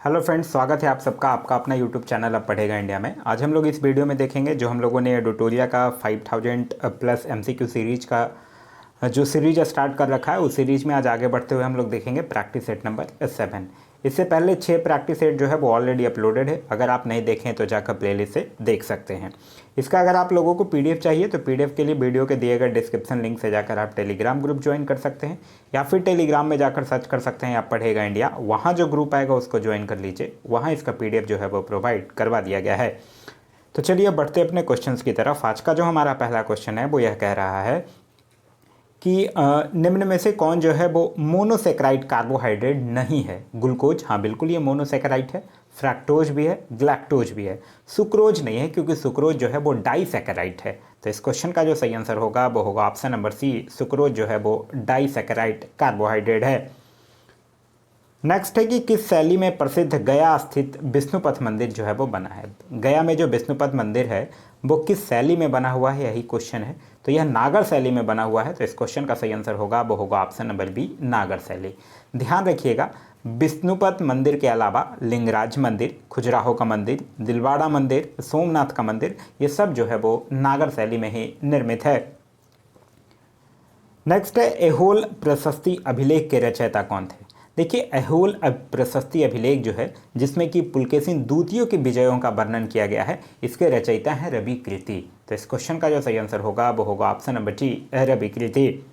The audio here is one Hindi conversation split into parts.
हेलो फ्रेंड्स, स्वागत है आप सबका आपका अपना यूट्यूब चैनल अब पढ़ेगा इंडिया में। आज हम लोग इस वीडियो में देखेंगे जो हम लोगों ने डोटोरिया का 5000 प्लस एमसीक्यू सीरीज का जो सीरीज स्टार्ट कर रखा है, उस सीरीज में आज आगे बढ़ते हुए हम लोग देखेंगे प्रैक्टिस सेट नंबर 7। इससे पहले 6 प्रैक्टिस सेट जो है वो ऑलरेडी अपलोडेड है। अगर आप नहीं देखें तो जाकर प्लेलिस्ट से देख सकते हैं। इसका अगर आप लोगों को पीडीएफ चाहिए तो पीडीएफ के लिए वीडियो के दिए गए डिस्क्रिप्शन लिंक से जाकर आप टेलीग्राम ग्रुप ज्वाइन कर सकते हैं, या फिर टेलीग्राम में जाकर सर्च कर सकते हैं आप पढ़ेगा इंडिया। वहाँ जो ग्रुप आएगा उसको ज्वाइन कर लीजिए, वहाँ इसका पीडीएफ जो है वो प्रोवाइड करवा दिया गया है। तो चलिए बढ़ते अपने क्वेश्चंस की तरफ। आज का जो हमारा पहला क्वेश्चन है वो यह कह रहा है कि निम्न में से कौन जो है वो मोनोसेक्राइड कार्बोहाइड्रेट नहीं है। ग्लूकोज, हाँ बिल्कुल ये मोनोसेक्राइड है। फ्रैक्टोज भी है, ग्लैक्टोज भी है। सुक्रोज नहीं है क्योंकि सुक्रोज जो है वो डाइसेकेराइड है। तो इस क्वेश्चन का जो सही आंसर होगा वो होगा ऑप्शन नंबर सी, सुक्रोज जो है वो डाइसेकेराइड कार्बोहाइड्रेट है। नेक्स्ट है कि किस शैली में प्रसिद्ध गया स्थित विष्णुपथ मंदिर जो है वो बना है। गया में जो विष्णुपथ मंदिर है वो किस शैली में बना हुआ है, यही क्वेश्चन है। तो यह नागर शैली में बना हुआ है। तो इस क्वेश्चन का सही आंसर होगा वो होगा ऑप्शन नंबर बी, नागर शैली। ध्यान रखिएगा, विष्णुपथ मंदिर के अलावा लिंगराज मंदिर, खजुराहो का मंदिर, दिलवाड़ा मंदिर, सोमनाथ का मंदिर, ये सब जो है वो नागर शैली में ही निर्मित है। नेक्स्ट है ऐहोल प्रशस्ति अभिलेख के रचयिता कौन थे। देखिए, ऐहोल प्रशस्ति अभिलेख जो है जिसमें कि पुलकेशिन द्वितीयों के विजयों का वर्णन किया गया है, इसके रचयिता हैं रवि कृति। तो इस क्वेश्चन का जो सही आंसर होगा वो होगा ऑप्शन नंबर डी, रवि कृति।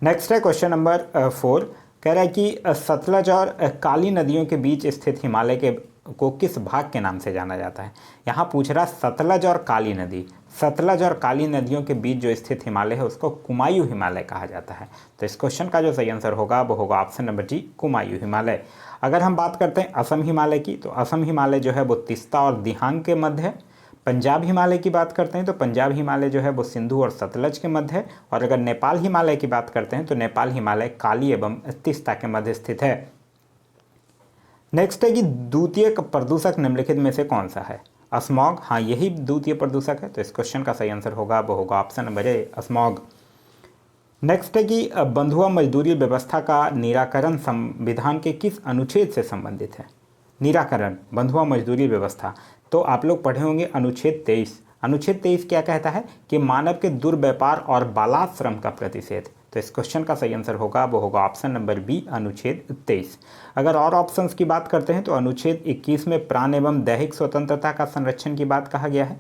नेक्स्ट है क्वेश्चन नंबर 4, कह रहा है कि सतलज और काली नदियों के बीच स्थित हिमालय के को किस भाग के नाम से जाना जाता है। यहाँ पूछ रहा सतलज और काली नदी। सतलज और काली नदियों के बीच जो स्थित हिमालय है उसको कुमायूं हिमालय कहा जाता है। तो इस क्वेश्चन का जो सही आंसर होगा वो होगा ऑप्शन नंबर जी, कुमायूं हिमालय। अगर हम बात करते हैं असम हिमालय की, तो असम हिमालय जो है वो तिस्ता और दिहांग के मध्य है। पंजाब हिमालय की बात करते हैं तो पंजाब हिमालय जो है वो सिंधु और सतलज के मध्य है। और अगर नेपाल हिमालय की बात करते हैं तो नेपाल हिमालय काली एवं तिस्ता के मध्य स्थित है। नेक्स्ट है कि द्वितीय प्रदूषक निम्नलिखित में से कौन सा है। स्मॉग, हाँ यही द्वितीय प्रदूषक है। तो इस क्वेश्चन का सही आंसर होगा वो होगा option number A, smog. Next है कि बंधुआ मजदूरी व्यवस्था का निराकरण संविधान के किस अनुच्छेद से संबंधित है। निराकरण बंधुआ मजदूरी व्यवस्था, तो आप लोग पढ़े होंगे अनुच्छेद 23। अनुच्छेद 23 क्या कहता है कि मानव के दुर्व्यापार और बालात श्रम का प्रतिषेध। तो इस क्वेश्चन का सही आंसर होगा वो होगा ऑप्शन नंबर बी, अनुच्छेद 23। अगर और ऑप्शंस की बात करते हैं तो अनुच्छेद 21 में प्राण एवं दैहिक स्वतंत्रता का संरक्षण की बात कहा गया है।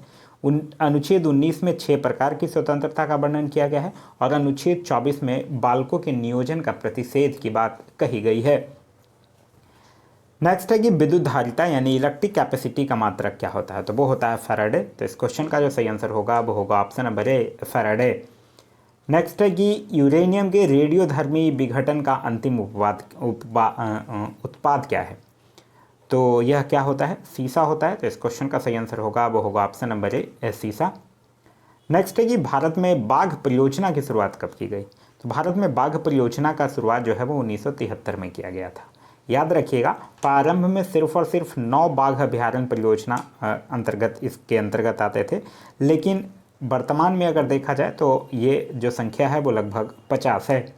अनुच्छेद 19 में 6 प्रकार की स्वतंत्रता का वर्णन किया गया है। और अनुच्छेद 24 में बालकों के नियोजन का प्रतिषेध की बात कही गई है। नेक्स्ट है कि विद्युत धारिता यानी इलेक्ट्रिक कैपेसिटी का मात्रक क्या होता है। तो वो होता है फैराडे। तो इस क्वेश्चन का जो सही आंसर होगा वो होगा option number A, Faraday. Next है कि यूरेनियम के रेडियोधर्मी विघटन का अंतिम उत्पाद क्या है। तो यह क्या होता है, सीसा होता है। तो इस क्वेश्चन का सही आंसर होगा वो होगा ऑप्शन नंबर ए, सीसा। नेक्स्ट है कि भारत में बाघ परियोजना की शुरुआत कब की गई। तो भारत में बाघ परियोजना का शुरुआत जो है वो 1973 में किया गया था। याद रखिएगा, प्रारंभ में सिर्फ और सिर्फ 9 बाघ अभ्यारण्य परियोजना इसके अंतर्गत आते थे, लेकिन वर्तमान में अगर देखा जाए तो ये जो संख्या है वो लगभग 50 है।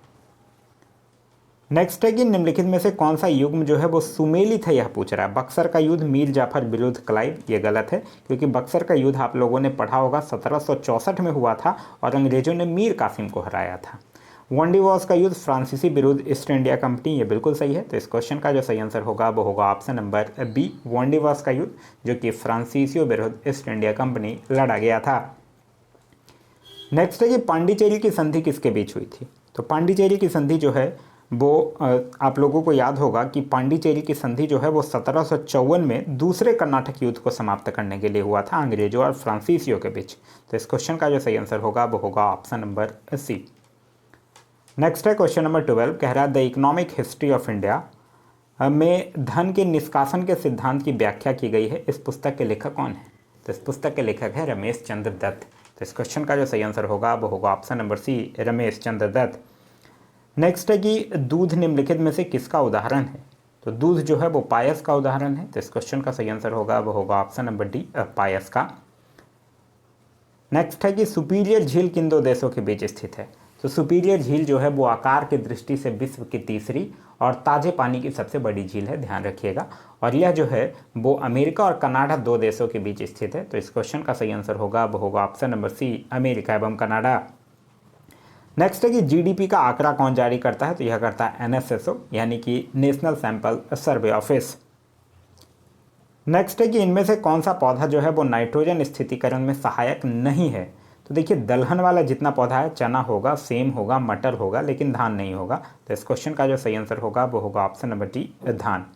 नेक्स्ट है कि निम्नलिखित में से कौन सा युग्म जो है वो सुमेलित है, यह पूछ रहा है। बक्सर का युद्ध मीर जाफर विरुद्ध क्लाइव, ये गलत है क्योंकि बक्सर का युद्ध आप लोगों ने पढ़ा होगा 1764 में हुआ था और अंग्रेजों ने मीर कासिम को हराया था। वॉन्डिवॉस का युद्ध फ्रांसीसी विरुद्ध ईस्ट इंडिया कंपनी, ये बिल्कुल सही है। तो इस क्वेश्चन का जो सही आंसर होगा वो होगा ऑप्शन नंबर बी, वॉन्डिवॉस का युद्ध जो कि फ्रांसीसियों विरुद्ध ईस्ट इंडिया कंपनी लड़ा गया था। नेक्स्ट है कि पांडिचेरी की संधि किसके बीच हुई थी। तो पांडिचेरी की संधि जो है वो आप लोगों को याद होगा कि पांडिचेरी की संधि जो है वो 1754 में दूसरे कर्नाटक युद्ध को समाप्त करने के लिए हुआ था अंग्रेजों और फ्रांसीसियों के बीच। तो इस क्वेश्चन का जो सही आंसर होगा वो होगा ऑप्शन नंबर सी। नेक्स्ट है क्वेश्चन नंबर 12, कह रहा है the economic history of India में धन के निष्कासन के सिद्धांत की व्याख्या की गई है। इस पुस्तक के लेखक कौन है। तो इस पुस्तक के लेखक है रमेश चंद्र दत्त। तो इस क्वेश्चन का जो सही आंसर होगा वो होगा ऑप्शन नंबर सी, रमेश चंद्र दत्त। नेक्स्ट है कि दूध निम्नलिखित में से किसका उदाहरण है। तो दूध जो है वो पायस का उदाहरण है। तो इस क्वेश्चन का सही आंसर होगा वो होगा ऑप्शन नंबर डी, पायस का। नेक्स्ट है कि सुपीरियर झील किन 2 देशों के बीच स्थित है। तो सुपीरियर झील जो है वो आकार की दृष्टि से विश्व की तीसरी और ताज़े पानी की सबसे बड़ी झील है, ध्यान रखिएगा। और यह जो है वो अमेरिका और कनाडा 2 देशों के बीच स्थित है। तो इस क्वेश्चन का सही आंसर होगा वो होगा ऑप्शन नंबर सी, अमेरिका एवं कनाडा। नेक्स्ट है कि जीडीपी का आंकड़ा कौन जारी करता है? तो यह करता है एनएसएसओ, यानी कि national sample survey office. Next है कि इनमें से कौन सा पौधा जो है वो नाइट्रोजन स्थितीकरण में सहायक नहीं है? तो देखिए, दलहन वाला जितना पौधा है, चना होगा, सेम होगा, मटर होगा, लेकिन धान नहीं होगा। तो इस क्वेश्चन का जो सही आंसर होगा वो होगा ऑप्शन नंबर डी, धान।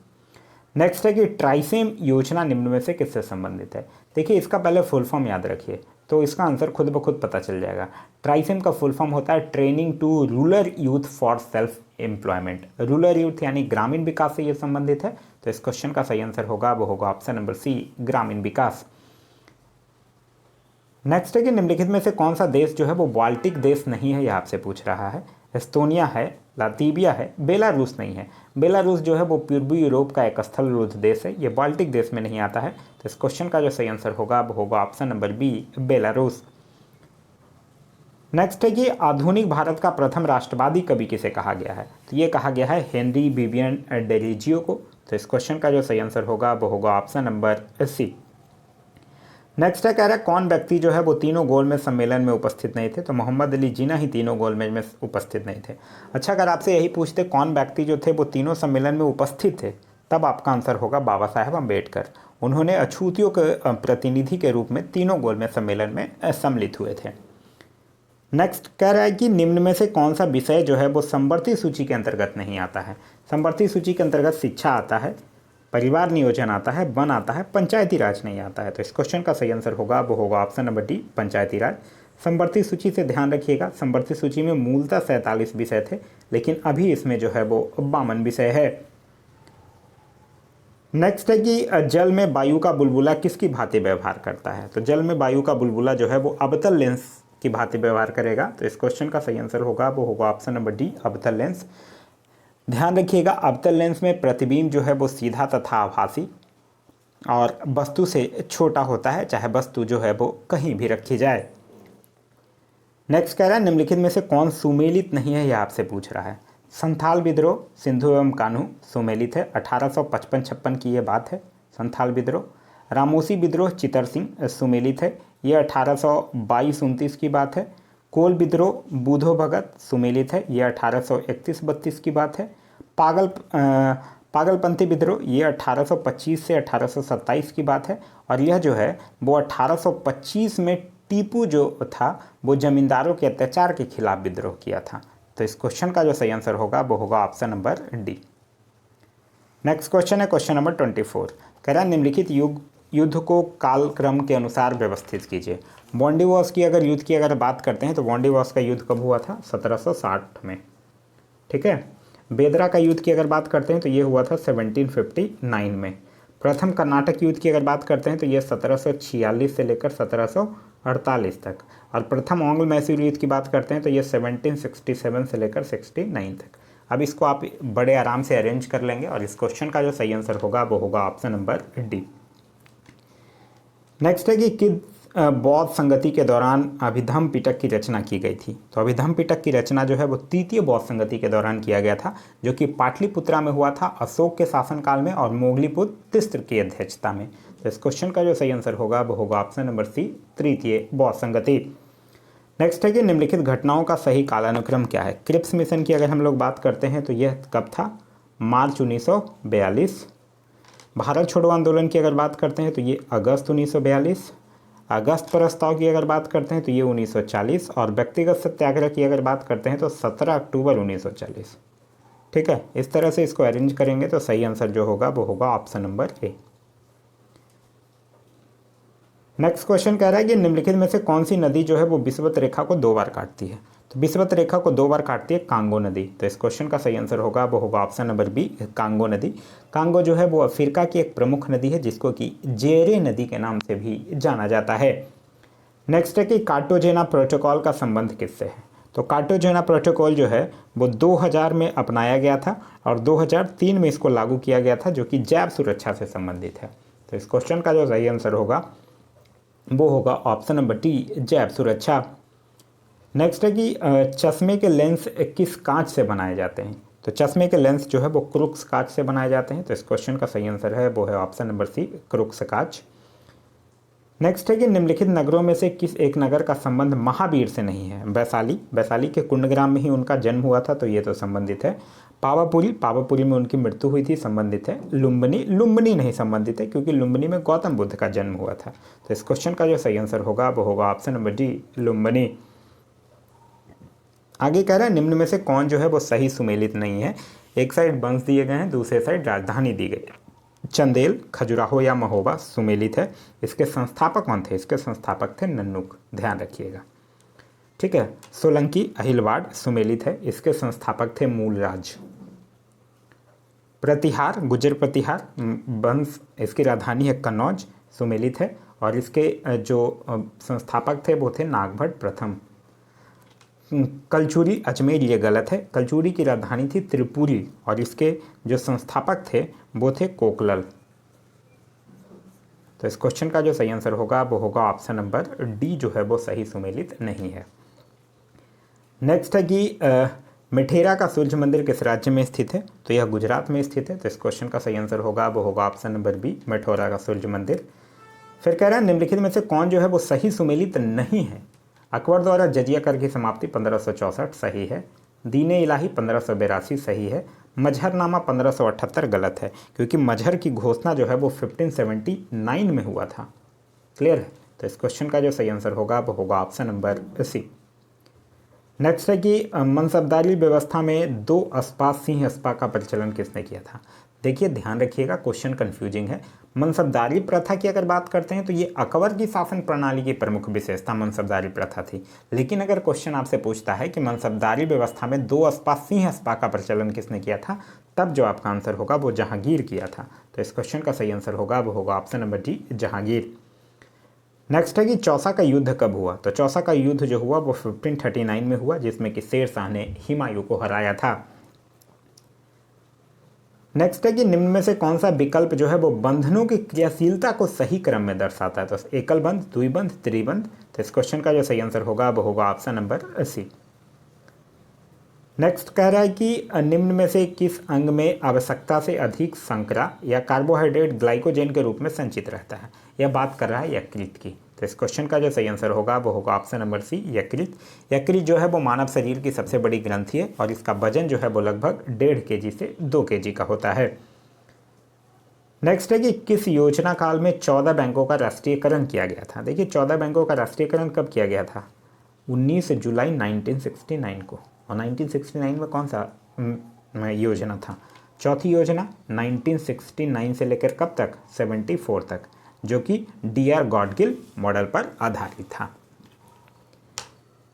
नेक्स्ट है कि ट्राइसेम योजना निम्न में से किससे संबंधित है? देखिए, इसका पहले फुल फॉर्म याद रखिए, तो इसका आंसर खुद ब खुद पता चल जाएगा। ट्राइसेम का फुल फॉर्म होता है training to rural youth for self employment. Rural youth यानी ग्रामीण विकास से ये संबंधित है। तो इस क्वेश्चन का सही आंसर होगा वो होगा ऑप्शन नंबर सी, ग्रामीण विकास। नेक्स्ट है कि निम्नलिखित में से कौन सा देश जो है वो बाल्टिक देश नहीं है, यह आपसे पूछ रहा है। एस्तोनिया है, लातविया है, बेलारूस नहीं है। बेलारूस जो है वो पूर्वी यूरोप का एक स्थल रुद्ध देश है, ये बाल्टिक देश में नहीं आता है। तो इस क्वेश्चन का जो सही आंसर होगा वो होगा option number B, Belarus. Next है कि आधुनिक भारत का प्रथम राष्ट्रवादी कवि किसे कहा गया है? तो ये कहा गया है हेनरी विवियन डेरिजियो को। तो इस क्वेश्चन का जो सही आंसर होगा वो होगा ऑप्शन नंबर सी। नेक्स्ट है, कह रहा है कौन व्यक्ति जो है वो तीनों गोलमेज सम्मेलन में उपस्थित नहीं थे? तो मोहम्मद अली जिन्ना ही तीनों गोलमेज में उपस्थित नहीं थे। अच्छा, अगर आपसे यही पूछते कौन व्यक्ति जो थे वो तीनों सम्मेलन में उपस्थित थे, तब आपका आंसर होगा बाबा साहेब अम्बेडकर। उन्होंने अछूतियों के प्रतिनिधि के रूप में तीनों गोलमेज सम्मेलन में सम्मिलित हुए थे। नेक्स्ट कह रहा है कि निम्न में से कौन सा विषय जो है वो समवर्ती सूची के अंतर्गत नहीं आता है? समवर्ती सूची के अंतर्गत शिक्षा आता है, परिवार नियोजन आता है, वन आता है, पंचायती राज नहीं आता है। तो इस क्वेश्चन का सही आंसर होगा वो होगा ऑप्शन नंबर डी, पंचायती राज। समवर्ती सूची से ध्यान रखिएगा, समवर्ती सूची में मूलतः 47 विषय थे, लेकिन अभी इसमें जो है वो 52 विषय है। नेक्स्ट है कि जल में वायु का बुलबुला किसकी भांति व्यवहार करता है? तो जल में वायु का बुलबुला जो है वो अवतल लेंस की भांति व्यवहार करेगा। तो इस क्वेश्चन का सही आंसर होगा वो होगा ऑप्शन नंबर डी, अवतल लेंस। ध्यान रखिएगा, अवतल लेंस में प्रतिबिंब जो है वो सीधा तथा आभासी और वस्तु से छोटा होता है, चाहे वस्तु जो है वो कहीं भी रखी जाए। नेक्स्ट कह रहा है निम्नलिखित में से कौन सुमेलित नहीं है, यह आपसे पूछ रहा है। संथाल विद्रोह, सिंधु एवं कान्हू सुमेलित है, 1855-56 की ये बात है। संथाल विद्रोह। रामोसी विद्रोह, चितर सिंह सुमेलित है, ये 1822-29 की बात है। कोल विद्रोह, बूधो भगत सुमेलित है, ये 1831-32 की बात है। पागलपंथी विद्रोह, ये 1825 से 1827 की बात है। और यह जो है वो 1825 में टीपू जो था वो जमींदारों के अत्याचार के खिलाफ विद्रोह किया था। तो इस क्वेश्चन का जो सही आंसर होगा वो होगा option number D. Next question है क्वेश्चन नंबर 24। कह रहा है निम्नलिखित युद्ध को कालक्रम के अनुसार व्यवस्थित कीजिए। बॉन्डीवॉर्स की अगर युद्ध की अगर बात करते हैं तो बॉन्डीवॉर्स का युद्ध कब हुआ था? 1760 में, ठीक है। बेदरा का युद्ध की अगर बात करते हैं तो ये हुआ था 1759 में। प्रथम कर्नाटक युद्ध की अगर बात करते हैं तो ये 1746 से लेकर 1748 तक। और प्रथम आंग्ल मैसूर युद्ध की बात करते हैं तो ये 1767 से लेकर 69 तक। अब इसको आप बड़े आराम से अरेंज कर लेंगे और इस क्वेश्चन का जो सही आंसर होगा वो होगा ऑप्शन नंबर डी। नेक्स्ट है कि किस बौद्ध संगति के दौरान अभिधम पिटक की रचना की गई थी? तो अभिधम पिटक की रचना जो है वो तृतीय बौद्ध संगति के दौरान किया गया था, जो कि पाटलिपुत्रा में हुआ था अशोक के शासनकाल में और मोगलीपुत्र तिस्र की अध्यक्षता में। तो इस क्वेश्चन का जो सही आंसर होगा वो होगा ऑप्शन नंबर सी, तृतीय बौद्ध संगति। नेक्स्ट है कि निम्नलिखित घटनाओं का सही कालानुक्रम क्या है? क्रिप्स मिशन की अगर हम लोग बात करते हैं तो यह कब था? मार्च 1942। भारत छोड़ो आंदोलन की अगर बात करते हैं तो ये अगस्त 1942। अगस्त प्रस्ताव की अगर बात करते हैं तो ये 1940। और व्यक्तिगत सत्याग्रह की अगर बात करते हैं तो 17 अक्टूबर 1940। ठीक है, इस तरह से इसको अरेंज करेंगे तो सही आंसर जो होगा वो होगा option number A. Next question कह रहा है कि निम्नलिखित में से कौन सी नदी जो है वो विषुवत रेखा को 2 बार काटती है? तो विषुवत रेखा को 2 बार काटती है कांगो नदी। तो इस क्वेश्चन का सही आंसर होगा वो होगा ऑप्शन नंबर बी, कांगो नदी। कांगो जो है वो अफ्रीका की एक प्रमुख नदी है जिसको कि जेरे नदी के नाम से भी जाना जाता है। नेक्स्ट है कि कार्टाजेना प्रोटोकॉल का संबंध किससे है? तो कार्टाजेना प्रोटोकॉल जो है वो 2000 में अपनाया गया था और 2003 में इसको लागू किया गया था, जो कि जैव सुरक्षा से संबंधित है। तो इस क्वेश्चन का जो सही आंसर होगा वो होगा ऑप्शन नंबर टी, जैव सुरक्षा। नेक्स्ट है कि चश्मे के लेंस किस कांच से बनाए जाते हैं? तो चश्मे के लेंस जो है वो क्रुक्स कांच से बनाए जाते हैं। तो इस क्वेश्चन का सही आंसर है वो है ऑप्शन नंबर सी, क्रुक्स कांच। नेक्स्ट है कि निम्नलिखित नगरों में से किस एक नगर का संबंध महावीर से नहीं है? वैशाली, वैशाली के कुंडग्राम में ही उनका जन्म हुआ था, तो ये तो संबंधित है। पावापुरी, पावापुरी में उनकी मृत्यु हुई थी, संबंधित है। लुम्बिनी, लुम्बिनी नहीं संबंधित है क्योंकि लुम्बिनी में गौतम बुद्ध का जन्म हुआ था। तो इस क्वेश्चन का जो सही आंसर होगा वो होगा ऑप्शन नंबर डी, लुम्बिनी। आगे कह रहा है निम्न में से कौन जो है वो सही सुमेलित नहीं है? एक साइड वंश दिए गए हैं, दूसरे साइड राजधानी दी गई है। चंदेल, खजुराहो या महोबा सुमेलित है। इसके संस्थापक कौन थे? इसके संस्थापक थे नन्नुक, ध्यान रखिएगा, ठीक है। सोलंकी, अहिलवाड़ सुमेलित है। इसके संस्थापक थे मूलराज। प्रतिहार, गुजर प्रतिहार वंश, इसकी राजधानी है कन्नौज, सुमेलित है। और इसके जो संस्थापक थे वो थे नागभट्ट प्रथम। कलचुरी, अजमेर, ये गलत है। कलचुरी की राजधानी थी त्रिपुरी और इसके जो संस्थापक थे वो थे कोकलल। तो इस क्वेश्चन का जो सही आंसर होगा वो होगा ऑप्शन नंबर डी, जो है वो सही सुमेलित नहीं है। नेक्स्ट है कि मिठेरा का सूर्य मंदिर किस राज्य में स्थित है? तो यह गुजरात में स्थित है। तो इस क्वेश्चन का सही आंसर होगा वो होगा ऑप्शन नंबर बी, मिठोरा का सूर्य मंदिर। फिर कह रहा है निम्नलिखित में से कौन जो है वो सही सुमेलित नहीं है? अकबर द्वारा जजिया कर की समाप्ति 1564 सही है। दीन इलाही 1582 सही है। मजहरनामा 1578 गलत है क्योंकि मजहर की घोषणा जो है वो 1579 में हुआ था। क्लियर है? तो इस क्वेश्चन का जो सही आंसर होगा वो होगा ऑप्शन नंबर सी। नेक्स्ट है कि मनसबदारी व्यवस्था में दो अस्पा सिंह अस्पा का प्रचलन किसने किया था? देखिए ध्यान रखिएगा, क्वेश्चन कंफ्यूजिंग है। मनसबदारी प्रथा की अगर बात करते हैं तो ये अकबर की शासन प्रणाली की प्रमुख विशेषता मनसबदारी प्रथा थी। लेकिन अगर क्वेश्चन आपसे पूछता है कि मनसबदारी व्यवस्था में दो अस्पा सिंह अस्पा का प्रचलन किसने किया था, तब जो आपका आंसर होगा वो जहांगीर किया था। तो इस क्वेश्चन का सही आंसर होगा वो होगा option number D, Jahangir. Next है कि चौसा का युद्ध कब हुआ? तो चौसा का युद्ध जो हुआ वो 1539 में हुआ, जिसमें कि शेर शाह ने हुमायूं को हराया था। नेक्स्ट है कि निम्न में से कौन सा विकल्प जो है वो बंधनों की क्रियाशीलता को सही क्रम में दर्शाता है? तो एकल बंध, द्विबंध, त्रिबंध। तो इस क्वेश्चन का जो सही आंसर होगा वो होगा ऑप्शन नंबर सी। नेक्स्ट कह रहा है कि निम्न में से किस अंग में आवश्यकता से अधिक शर्करा या कार्बोहाइड्रेट ग्लाइकोजेन के रूप में संचित रहता है? यह बात कर रहा है यकृत की। तो इस क्वेश्चन का जो सही आंसर होगा वो होगा ऑप्शन नंबर सी, यकृत। यकृत जो है वो मानव शरीर की सबसे बड़ी ग्रंथि है और इसका वजन जो है वो लगभग 1.5 kg से 2 kg का होता है। नेक्स्ट है कि किस योजना काल में 14 बैंकों का राष्ट्रीयकरण किया गया था? देखिए 14 बैंकों का राष्ट्रीयकरण कब किया गया था? 19 जुलाई 1969 को। और 1969 में कौन सा योजना था? चौथी योजना 1969 से लेकर कब तक? 74 तक, जो कि DR गॉडगिल मॉडल पर आधारित था।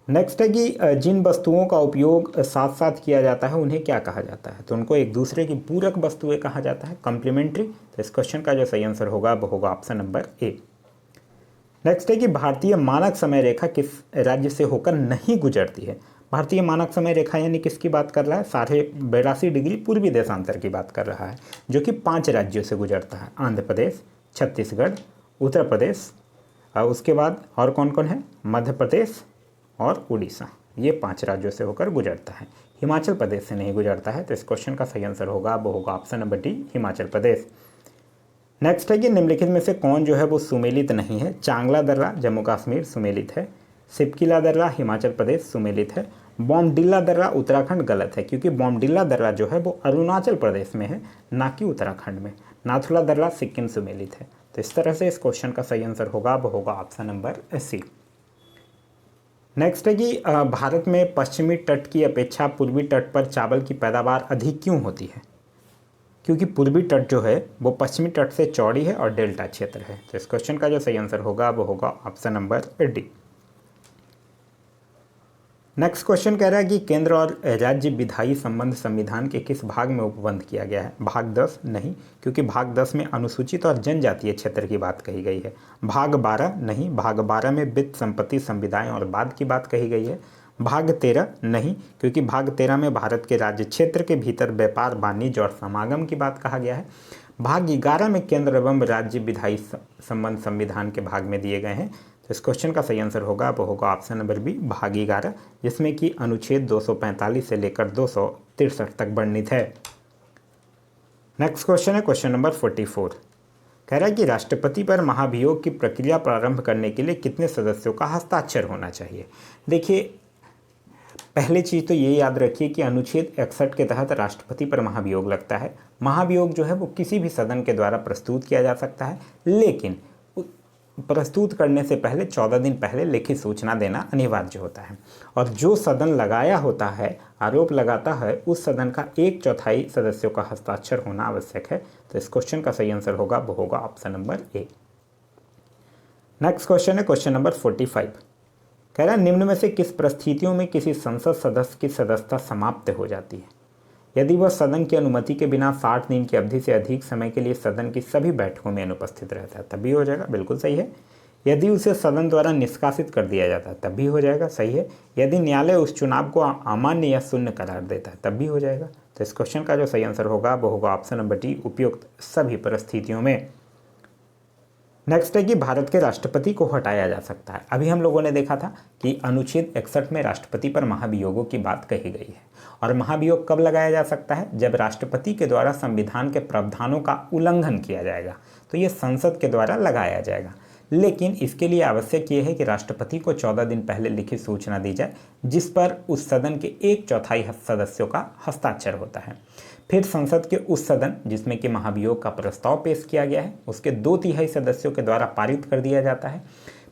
नेक्स्ट है कि जिन वस्तुओं का उपयोग साथ साथ किया जाता है उन्हें क्या कहा जाता है? तो उनको एक दूसरे की पूरक वस्तुएं कहा जाता है, कॉम्प्लीमेंट्री। तो इस क्वेश्चन का जो सही आंसर होगा वो होगा ऑप्शन नंबर ए। नेक्स्ट है कि भारतीय मानक समय रेखा किस राज्य से होकर नहीं गुजरती है? भारतीय मानक समय रेखा यानी किसकी बात कर रहा है? 82.5 डिग्री पूर्वी देशांतर की बात कर रहा है, जो कि 5 राज्यों से गुजरता है। आंध्र प्रदेश, छत्तीसगढ़, उत्तर प्रदेश, और उसके बाद और कौन कौन है? मध्य प्रदेश और उड़ीसा। ये 5 राज्यों से होकर गुजरता है, हिमाचल प्रदेश से नहीं गुजरता है। तो इस क्वेश्चन का सही आंसर होगा वो होगा option number D, Himachal Pradesh. Next है कि निम्नलिखित में से कौन जो है वो सुमेलित नहीं है? चांगला दर्रा जम्मू कश्मीर सुमेलित है। सिपकिला दर्रा हिमाचल प्रदेश सुमेलित है। बॉमडिल्ला दर्रा उत्तराखंड गलत है क्योंकि बॉमडिल्ला दर्रा जो है वो अरुणाचल प्रदेश में है, ना कि उत्तराखंड में। नाथुला दर्रा सिक्किम सुमेलित है। तो इस तरह से इस क्वेश्चन का सही आंसर होगा वो होगा ऑप्शन नंबर सी। नेक्स्ट है कि भारत में पश्चिमी तट की अपेक्षा पूर्वी तट पर चावल की पैदावार अधिक क्यों होती है? क्योंकि पूर्वी तट जो है वो पश्चिमी तट से चौड़ी है और डेल्टा क्षेत्र है। तो इस क्वेश्चन का जो सही आंसर होगा वो होगा option number D. Next question कह रहा है कि केंद्र और राज्य विधायी संबंध संविधान के किस भाग में उपबंध किया गया है? भाग 10 नहीं, क्योंकि भाग 10 में अनुसूचित और जनजातीय क्षेत्र की बात कही गई है। भाग 12 नहीं, भाग 12 में वित्त, संपत्ति, संविदाएं और बाद की बात कही गई है। भाग 13 नहीं, क्योंकि भाग 13 में भारत के राज्य क्षेत्र के भीतर व्यापार, वाणिज्य और समागम की बात कहा गया है। भाग 11 में केंद्र एवं राज्य विधायी संबंध संविधान के भाग में दिए गए हैं। तो इस क्वेश्चन का सही आंसर होगा वो होगा ऑप्शन नंबर बी, भाग 11, जिसमें कि अनुच्छेद 245 से लेकर 63 तक वर्णित है। नेक्स्ट क्वेश्चन है क्वेश्चन नंबर 44। कह रहा है कि राष्ट्रपति पर महाभियोग की प्रक्रिया प्रारंभ करने के लिए कितने सदस्यों का हस्ताक्षर होना चाहिए। देखिए, पहली चीज़ तो ये याद रखिए कि अनुच्छेद 61 के तहत राष्ट्रपति पर महाभियोग लगता है। महाभियोग जो है वो किसी भी सदन के द्वारा प्रस्तुत किया जा सकता है, लेकिन प्रस्तुत करने से पहले 14 दिन पहले लिखित सूचना देना अनिवार्य होता है। और जो सदन लगाया होता है, आरोप लगाता है, उस सदन का 1/4 सदस्यों का हस्ताक्षर होना आवश्यक है। तो इस क्वेश्चन का सही आंसर होगा वो होगा option number A. Next question है क्वेश्चन नंबर 45। कह रहा है निम्न में से किस परिस्थितियों में किसी संसद सदस्य की सदस्यता समाप्त हो जाती है। यदि वह सदन की अनुमति के बिना 60 दिन की अवधि से अधिक समय के लिए सदन की सभी बैठकों में अनुपस्थित रहता है, तब भी हो जाएगा, बिल्कुल सही है। यदि उसे सदन द्वारा निष्कासित कर दिया जाता है, तब भी हो जाएगा, सही है। यदि न्यायालय उस चुनाव को अमान्य या शून्य करार देता है, तब भी हो जाएगा। तो इस क्वेश्चन का जो सही आंसर होगा वो होगा ऑप्शन नंबर डी, उपयुक्त सभी परिस्थितियों में। नेक्स्ट है कि भारत के राष्ट्रपति को हटाया जा सकता है। अभी हम लोगों ने देखा था कि अनुच्छेद 61 में राष्ट्रपति पर महाभियोगों की बात कही गई है। और महाभियोग कब लगाया जा सकता है? जब राष्ट्रपति के द्वारा संविधान के प्रावधानों का उल्लंघन किया जाएगा, तो ये संसद के द्वारा लगाया जाएगा। लेकिन इसके लिए आवश्यक ये है कि राष्ट्रपति को 14 दिन पहले लिखित सूचना दी जाए, जिस पर उस सदन के 1/4 सदस्यों का हस्ताक्षर होता है। फिर संसद के उस सदन जिसमें कि महाभियोग का प्रस्ताव पेश किया गया है, उसके 2/3 सदस्यों के द्वारा पारित कर दिया जाता है।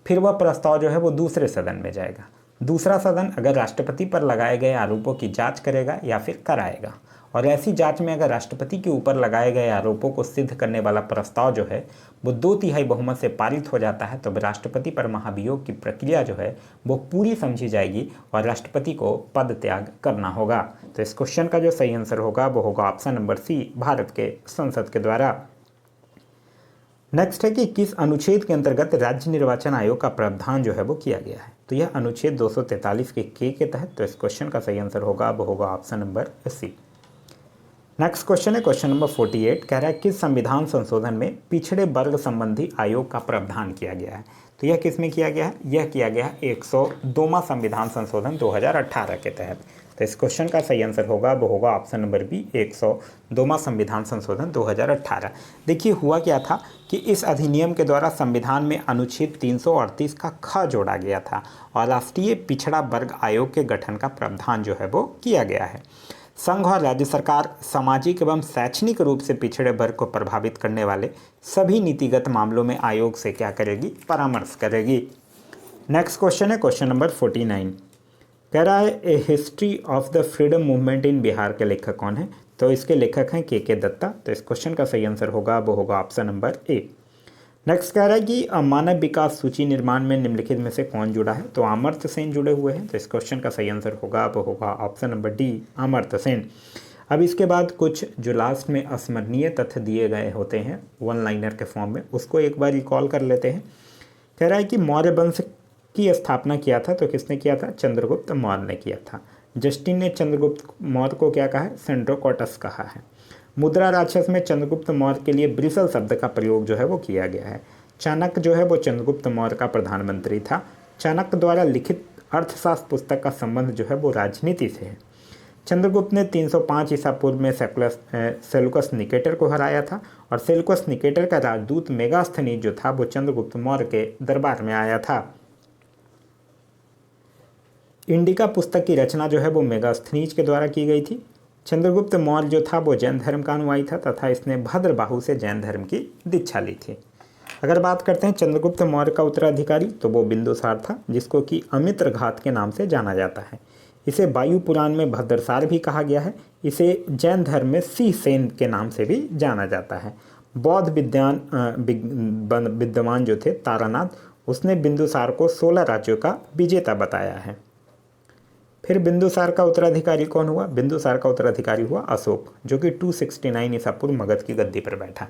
फिर वह प्रस्ताव जो है वो दूसरे सदन में जाएगा। दूसरा सदन अगर राष्ट्रपति पर लगाए गए आरोपों की जांच करेगा या फिर कराएगा, और ऐसी जांच में अगर राष्ट्रपति के ऊपर लगाए गए आरोपों को सिद्ध करने वाला प्रस्ताव जो है वो 2/3 बहुमत से पारित हो जाता है, तब राष्ट्रपति पर महाभियोग की प्रक्रिया जो है वो पूरी समझी जाएगी और राष्ट्रपति को पद त्याग करना होगा। तो इस क्वेश्चन का जो सही आंसर होगा वो होगा ऑप्शन नंबर सी, भारत के संसद के द्वारा। नेक्स्ट है कि किस अनुच्छेद के अंतर्गत राज्य निर्वाचन आयोग का प्रावधान जो है वो किया गया है। तो यह अनुच्छेद 243 के तहत। तो इस क्वेश्चन का सही आंसर होगा वो होगा option number C. Next question है क्वेश्चन नंबर 48। कह रहा है किस संविधान संशोधन में पिछड़े वर्ग संबंधी आयोग का प्रावधान किया गया है। तो यह किस में किया गया है? यह किया गया है 102वां संविधान संशोधन 2018 के तहत। तो इस क्वेश्चन का सही आंसर होगा वो होगा ऑप्शन नंबर बी, 102वां संविधान संशोधन 2018। देखिए हुआ क्या था कि इस अधिनियम के द्वारा संविधान में अनुच्छेद 338 का ख जोड़ा गया था और राष्ट्रीय पिछड़ा वर्ग आयोग के गठन का प्रावधान जो है वो किया गया है। संघ और राज्य सरकार सामाजिक एवं शैक्षणिक रूप से पिछड़े वर्ग को प्रभावित करने वाले सभी नीतिगत मामलों में आयोग से क्या करेगी? परामर्श करेगी। नेक्स्ट क्वेश्चन है क्वेश्चन नंबर 49। कह रहा है A history of the freedom movement in Bihar के लेखक कौन है। तो इसके लेखक हैं के दत्ता। तो इस क्वेश्चन का सही आंसर होगा वो होगा ऑप्शन नंबर ए। नेक्स्ट कह रहा है कि मानव विकास सूची निर्माण में निम्नलिखित में से कौन जुड़ा है। तो अमर्त्य सेन जुड़े हुए हैं। तो इस क्वेश्चन का सही आंसर होगा वो होगा option number D, Amartya Sen. अब इसके बाद कुछ जो लास्ट में अस्मरणीय तथ्य दिए गए होते हैं वन लाइनर के फॉर्म में, उसको एक बार रिकॉल कर लेते हैं। कह रहा है कि मौर्य वंश की स्थापना किया था। तो किसने किया था? चंद्रगुप्त मौर्य ने किया था। जस्टिन ने चंद्रगुप्त मौर्य को क्या कहा है? सेंड्रोकोटस कहा है। मुद्रा राक्षस में चंद्रगुप्त मौर्य के लिए ब्रिसल शब्द का प्रयोग जो है वो किया गया है। चाणक्य जो है वो चंद्रगुप्त मौर्य का प्रधानमंत्री था। चाणक्य द्वारा लिखित अर्थशास्त्र पुस्तक का संबंध जो है वो राजनीति से है। चंद्रगुप्त ने 305 ईसा पूर्व में सेलुकस निकेटर को हराया था और सेलुकस निकेटर का राजदूत मेगास्थनीज जो था वो चंद्रगुप्त मौर्य के दरबार में आया था। इंडिका पुस्तक की रचना जो है वो मेगास्थनीज के द्वारा की गई थी। चंद्रगुप्त मौर्य जो था वो जैन धर्म का अनुयायी था तथा इसने भद्रबाहु से जैन धर्म की दीक्षा ली थी। अगर बात करते हैं चंद्रगुप्त मौर्य का उत्तराधिकारी, तो वो बिंदुसार था, जिसको कि अमित्र घात के नाम से जाना जाता है। इसे वायु पुराण में भद्रसार भी कहा गया है। इसे जैन धर्म में सिंहसेन के नाम से भी जाना जाता है। बौद्ध विद्वान जो थे तारानाथ, उसने बिंदुसार को 16 राज्यों का विजेता बताया है। फिर बिंदुसार का उत्तराधिकारी कौन हुआ? बिंदुसार का उत्तराधिकारी हुआ अशोक, जो कि 269 ईसा पूर्व मगध की गद्दी पर बैठा।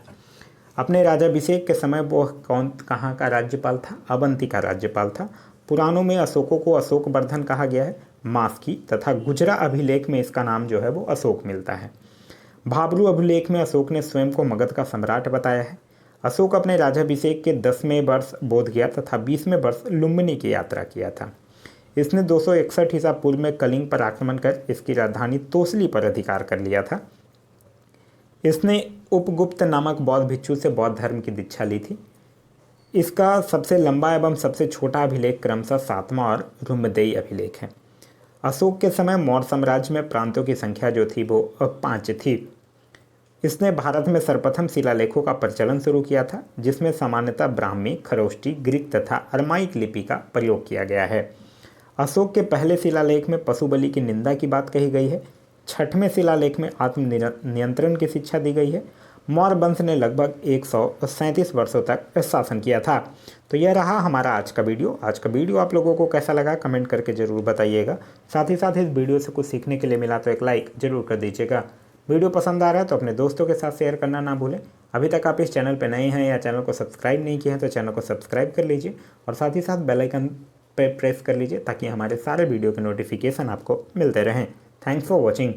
अपने राजाभिषेक के समय वो कहाँ का राज्यपाल था? अवंती का राज्यपाल था। पुराणों में अशोकों को अशोक वर्धन कहा गया है, मास्की, तथा गुजरा अभिलेख में इसका नाम जो है वो अशोक मिलता है। भाबरू अभिलेख में अशोक ने स्वयं को मगध का सम्राट बताया है। अशोक अपने राजाभिषेक के 10वें वर्ष बोधगया तथा 20वें वर्ष लुम्बिनी की यात्रा किया था। इसने 261 ईसा पूर्व में कलिंग पर आक्रमण कर इसकी राजधानी तोसली पर अधिकार कर लिया था। इसने उपगुप्त नामक बौद्ध भिक्षु से बौद्ध धर्म की दीक्षा ली थी। इसका सबसे लंबा एवं सबसे छोटा अभिलेख क्रमशः 7वां और रुम्मदेई अभिलेख है। अशोक के समय मौर्य साम्राज्य में प्रांतों की संख्या जो थी वो 5 थी। इसने भारत में सर्वप्रथम शिलालेखों का प्रचलन शुरू किया था, जिसमें सामान्यतः ब्राह्मी, खरोष्टी, ग्रीक तथा अरमाइक लिपि का प्रयोग किया गया है। अशोक के पहले शिलालेख में पशु बलि की निंदा की बात कही गई है। 6वें शिलालेख में आत्म नियंत्रण की शिक्षा दी गई है। मौर्य वंश ने लगभग 137 वर्षों तक शासन किया था। तो यह रहा हमारा आज का वीडियो। आज का वीडियो आप लोगों को कैसा लगा कमेंट करके ज़रूर बताइएगा। साथ ही साथ इस वीडियो से कुछ सीखने के लिए मिला तो एक लाइक ज़रूर कर दीजिएगा। वीडियो पसंद आ रहा है तो अपने दोस्तों के साथ शेयर करना ना भूलें। अभी तक आप इस चैनल पर नए हैं या चैनल को सब्सक्राइब नहीं किए हैं तो चैनल को सब्सक्राइब कर लीजिए और साथ ही साथ बेल आइकन पे प्रेस कर लीजिए ताकि हमारे सारे वीडियो के नोटिफिकेशन आपको मिलते रहें। Thanks for watching.